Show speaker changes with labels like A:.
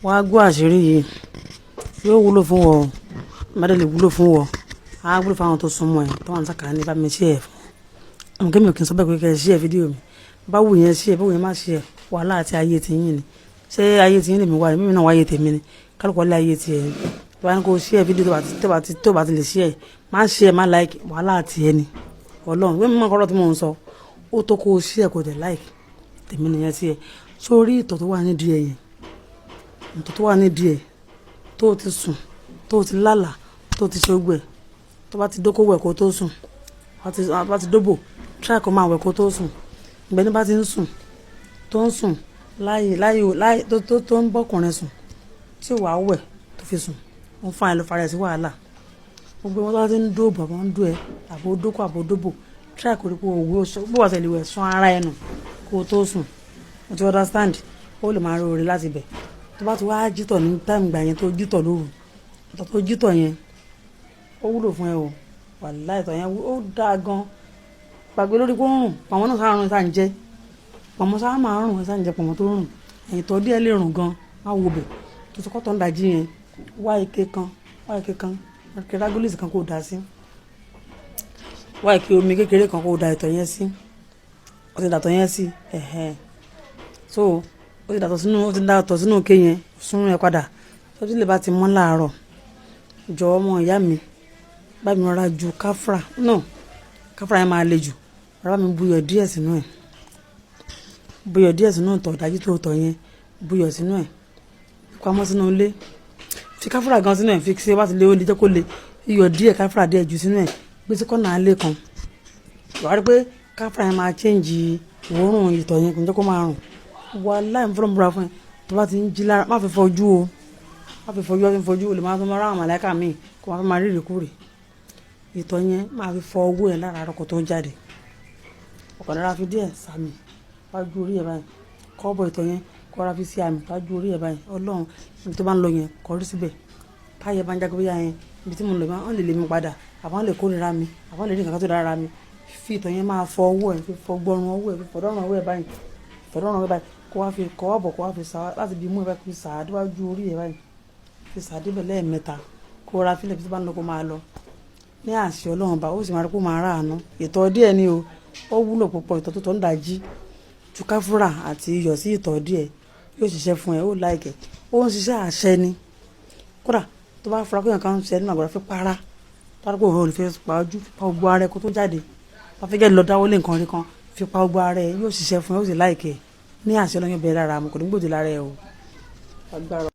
A: wàá gbọ́ àṣírí yìí yóò wúlò fún wọ mẹ́rẹ̀ lè wúlò fún wọ á wúlò fún àwọn tó súnmọ́ ẹ̀ tó wà ní sàkà ní bá mi ṣe ẹ̀ fún àwọn kémi ò kí n sọ bẹ́ẹ̀ pé kẹ́ ẹ ṣe ẹ̀ fídíò mi bá wù yẹn ṣe ẹ̀ bá wù yẹn má ṣe ẹ̀ wàhálà àti ayé ti yín ni ṣé ayé ti yín lèmi wà ní mímí náà wáyé tèmi ni kálukọ́ lé ayé ti ẹ̀ ni tó bá ní kó ṣe ẹ̀ fídíò tó bá ti lè ṣe ẹ̀ má ṣe ẹ̀ má like wàhálà àti ẹ̀ ni ọlọ́run wíwọ́n mímọ́ kọ́rọ́ tí mò ń sọ ó tó kó ṣe ẹ̀ kó dẹ̀ like tèmi nìyẹn sí ẹ̀ sórí ìtọ̀ tó wà nídìí ẹ̀ yẹn ìtọ̀ tó wà nídìí ẹ̀ tó ti sùn tó ti lálàá tó ti ṣe gbẹ tó bá ti dókòwò ẹ̀ kó tó sùn bá ti dóbò try kó máa wẹ̀ kó tó sùn ìgbẹ́ni bá ti ń sùn tó ń sùn láyè tó ń bọ́kùnrin sùn tí ò wá wẹ̀ tó fi sùn ó ń fa ẹ̀ ló fara ẹ̀ sí wàhálà gbogbo wọn tó bá ti ń dóbò àbọ̀ ń dó ẹ àbò dókò àbò dóbò try kó rí pé òwú bó wà tẹ̀lé wẹ̀ sún ara ẹ̀ nù kó tó sùn o ti understand ó lè máa rí orí láti bẹ̀ tó bá ti wá jítọ̀ ní táìmù gbà yẹn tó jítọ̀ lóru tó jítọ̀ yẹn ó wúlò fún ẹ o wàláhì ìtọ̀ yẹn ó dáa gan gbàgbé lórí kó rùn pàmò náà sáà rùn ẹ̀ sáà ń jẹ́ pàmò sáà máa rùn ẹ̀ sáà ń jẹ́ pàmò tó rùn ẹ̀yìn tó díẹ̀ lè rùn gan má wo bẹ̀ tó ti kọ́tọ̀ ń dajì yẹn wá ike kan ike rágólìsì kan kó dà sí wá ike omi kékeré kan kó da ìtọ̀ yẹn sí ó ti dàtọ̀ yẹn sí so ó ti dàtọ̀ sínú òkè yẹn sún ẹ padà tó ti lè bá ti mọ́ láàárọ̀ jọ̀wọ́ ọmọ ìyá mi bá mi rọra ju káfúrà káfúrà yẹn máa le jù rárá mi buyọ̀ díẹ̀ sínú ìtọ̀ ìdájí tó tọ̀ yẹn buyọ̀ sínú ẹ̀ pamọ́ sínú ilé fi káfúrà gan sínú ẹ̀ fi ṣe wá ti lé ó lè jẹ́ kó le iyọ̀ díẹ̀ káfúrà díẹ̀ jù sínú ẹ̀ gbé sí kọ́nà alẹ́ kan wàá rí pé káfúrà yẹn máa change òórùn ìtọ̀ yẹn kò ní jẹ́ kó máa rùn wàláhì ń fọ́nmùra fún ẹ tó bá ti ń jí lára má fi fojú o lè máa fi máa ráwọn màláìka míì kó máa fi máa rí ìrìkúrì ìtọ̀ yẹn máa fi fọ owó ẹ lára àrọ́kọ̀ tó ń jáde ọ̀kọ̀ dára fi díẹ̀ sàmì wájú orí ẹ̀ báyìí kọ́bọ̀ ìtọ̀ yẹn kọ́ ra fi sí àmì wájú orí ẹ̀ báyìí ọlọ́run ibi tó bá ń lọ yẹn kọrí síbẹ̀ táyẹ̀ bá ń jágbe bóyá yẹn ibi tí mo lọ wọ́n lè lé mi padà àbọ̀n lè kórìíra mi àbọ̀n lè rí nǹkan tó dára mi fi ìtọ̀ yẹn máa fọ owó ẹ̀ fi fọ gbọ́run owó ẹ̀ fi fọ̀dọ́rùn owó ẹ̀ báyìí kó wá fi kọ́ ọ̀bọ̀ kó wá fi sá láti bí mú ẹ bá fi sá déwájú orí ẹ báyìí fi sá débẹ̀ lẹ́ẹ̀mẹ́ta kó ra fílẹ̀ fi bá ń lọ kó máa lọ ní àṣẹ ọlọ́run bá ó sì máa rí kó máa rà àánú ìtọ̀ díẹ̀ ni o ó wúlò púpọ̀ ìtọ̀ tó tọ́ ń dàjí ju káfúrà àti iyọ̀ sí ìtọ̀ díẹ̀ yóò ṣiṣẹ́ fún ẹ ó láìkẹ́ ó ń ṣiṣẹ́ àṣẹ ni kódà tó bá fura kó yàn kan ń ṣe nínú àgbàdo fi para tó bá kó òun ò lè fi pa ojú fi pa gbogbo ara ẹ kó tó jáde tó bá fi gẹ́ lọ dáwọ́ lé nǹkan rí kan fi pa gbogbo ara ẹ yóò ṣiṣẹ́ fún ẹ ó sì láìkẹ́ ní àṣẹ ọlọ́yún bẹ̀rẹ̀ lára mo kò ní gbòdì lára ẹ o.